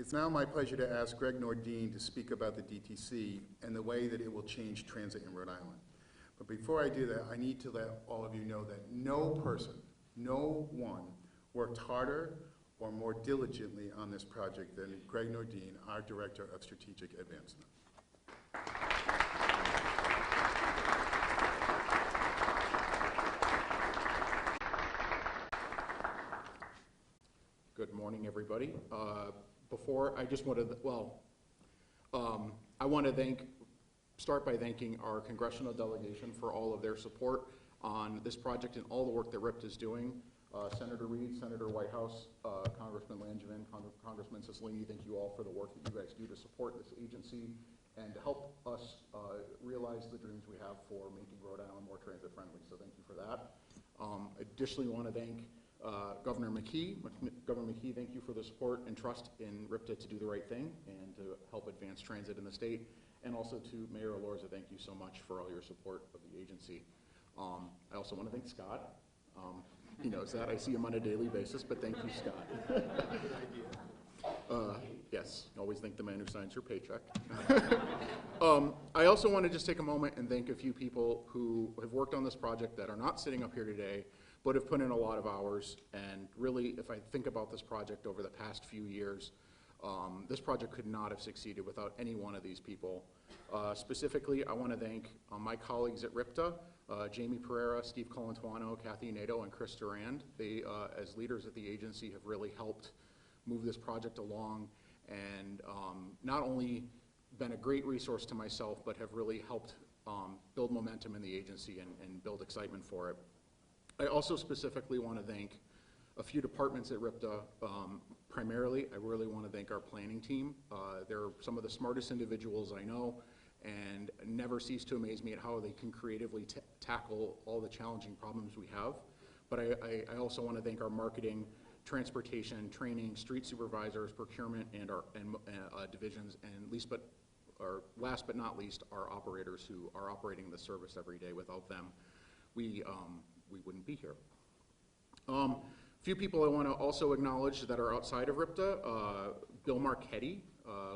It's now my pleasure to ask Greg Nordin to speak about the DTC and the way that it will change transit in Rhode Island. But before I do that, I need to let all of you know that no person, no one, worked harder or more diligently on this project than Greg Nordin, our Director of Strategic Advancement. Good morning, everybody. Before, I just wanted, I want to start by thanking our congressional delegation for all of their support on this project and all the work that RIPTA is doing. Senator Reed, Senator Whitehouse, Congressman Langevin, Congressman Cicilline, thank you all for the work that you guys do to support this agency and to help us realize the dreams we have for making Rhode Island more transit friendly. So thank you for that. Additionally, want to thank Governor McKee. Governor McKee, thank you for the support and trust in RIPTA to do the right thing and to help advance transit in the state. And also to Mayor Alorza, thank you so much for all your support of the agency. I also want to thank Scott. He knows that. I see him on a daily basis, but thank you, Scott. Yes, always thank the man who signs your paycheck. I also want to just take a moment and thank a few people who have worked on this project that are not sitting up here today, but have put in a lot of hours. And really, if I think about this project over the past few years, this project could not have succeeded without any one of these people. Specifically, I want to thank my colleagues at RIPTA, Jamie Pereira, Steve Colantuano, Kathy Nato, and Chris Durand. They, as leaders at the agency, have really helped move this project along and not only been a great resource to myself, but have really helped build momentum in the agency and build excitement for it. I also specifically want to thank a few departments at RIPTA. Primarily, I really want to thank our planning team. They're some of the smartest individuals I know and never cease to amaze me at how they can creatively tackle all the challenging problems we have. But I also want to thank our marketing, transportation, training, street supervisors, procurement, and our divisions, and last but not least, our operators who are operating the service every day. Without them, we wouldn't be here. Few people I want to also acknowledge that are outside of RIPTA. Bill Marchetti,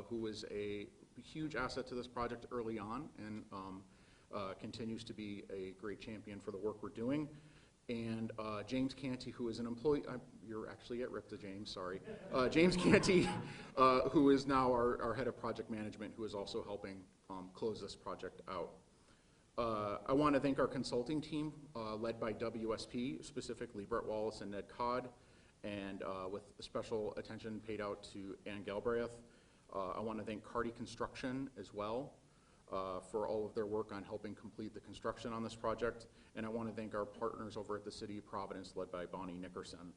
who was a huge asset to this project early on and continues to be a great champion for the work we're doing. And James Canty, who is an employee, you're actually at RIPTA, James, sorry. James Canty, who is now our head of project management, who is also helping close this project out. I want to thank our consulting team, led by WSP, specifically Brett Wallace and Ned Codd, and with special attention paid out to Ann Galbraith. I want to thank Carty Construction as well for all of their work on helping complete the construction on this project. And I want to thank our partners over at the City of Providence, led by Bonnie Nickerson.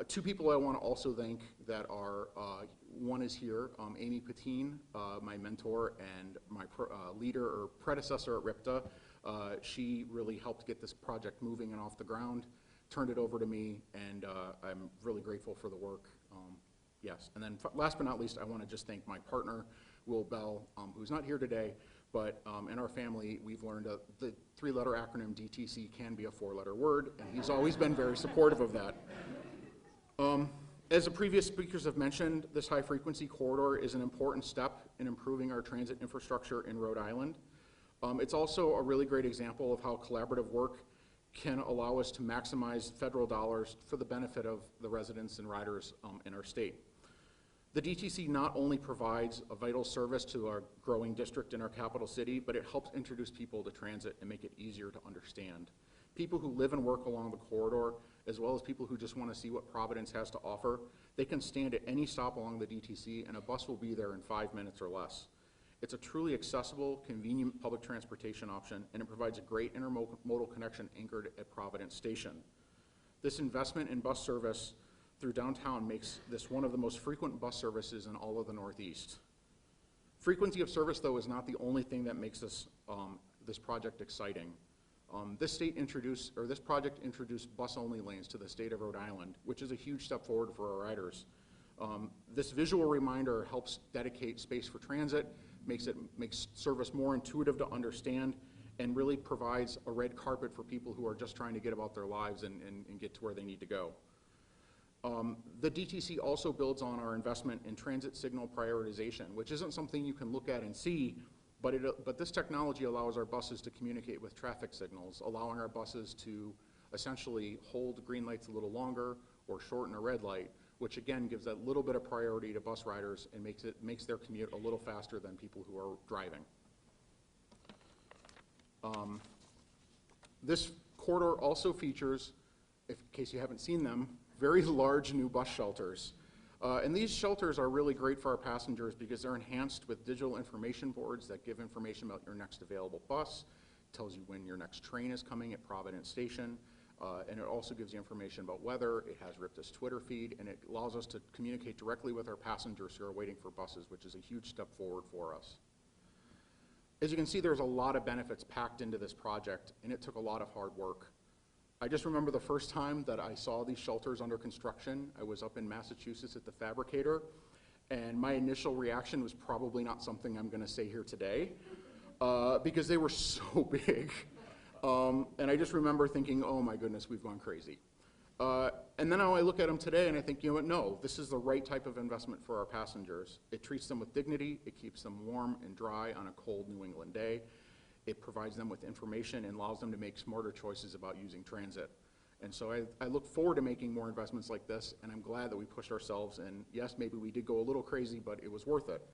Two people I want to also thank that are, one is here, Amy Patine, my mentor and my leader or predecessor at RIPTA. She really helped get this project moving and off the ground, turned it over to me, and I'm really grateful for the work. Yes, and then last but not least, I want to just thank my partner, Will Bell, who's not here today, but in our family, we've learned the three-letter acronym DTC can be a four-letter word, and he's always been very supportive of that. As the previous speakers have mentioned, this high-frequency corridor is an important step in improving our transit infrastructure in Rhode Island. It's also a really great example of how collaborative work can allow us to maximize federal dollars for the benefit of the residents and riders in our state. The DTC not only provides a vital service to our growing district in our capital city, but it helps introduce people to transit and make it easier to understand. People who live and work along the corridor, as well as people who just want to see what Providence has to offer, they can stand at any stop along the DTC and a bus will be there in 5 minutes or less. It's a truly accessible, convenient public transportation option, and it provides a great intermodal connection anchored at Providence Station. This investment in bus service through downtown makes this one of the most frequent bus services in all of the Northeast. Frequency of service, though, is not the only thing that makes this project exciting. This project introduced bus-only lanes to the state of Rhode Island, which is a huge step forward for our riders. This visual reminder helps dedicate space for transit, makes service more intuitive to understand, and really provides a red carpet for people who are just trying to get about their lives and get to where they need to go. The DTC also builds on our investment in transit signal prioritization, which isn't something you can look at and see, but this technology allows our buses to communicate with traffic signals, allowing our buses to essentially hold green lights a little longer or shorten a red light, which again gives that little bit of priority to bus riders and makes their commute a little faster than people who are driving. This corridor also features, in case you haven't seen them, very large new bus shelters. And these shelters are really great for our passengers because they're enhanced with digital information boards that give information about your next available bus, tells you when your next train is coming at Providence Station, and it also gives you information about weather. It has RIPTA'S Twitter feed, and it allows us to communicate directly with our passengers who are waiting for buses, which is a huge step forward for us. As you can see, there's a lot of benefits packed into this project, and it took a lot of hard work. I just remember the first time that I saw these shelters under construction. I was up in Massachusetts at the Fabricator, and my initial reaction was probably not something I'm going to say here today, because they were so big. And I just remember thinking, oh my goodness, we've gone crazy. And then I look at them today and I think, you know what, no, this is the right type of investment for our passengers. It treats them with dignity, it keeps them warm and dry on a cold New England day. It provides them with information and allows them to make smarter choices about using transit. And so I look forward to making more investments like this, and I'm glad that we pushed ourselves, and yes, maybe we did go a little crazy, but it was worth it.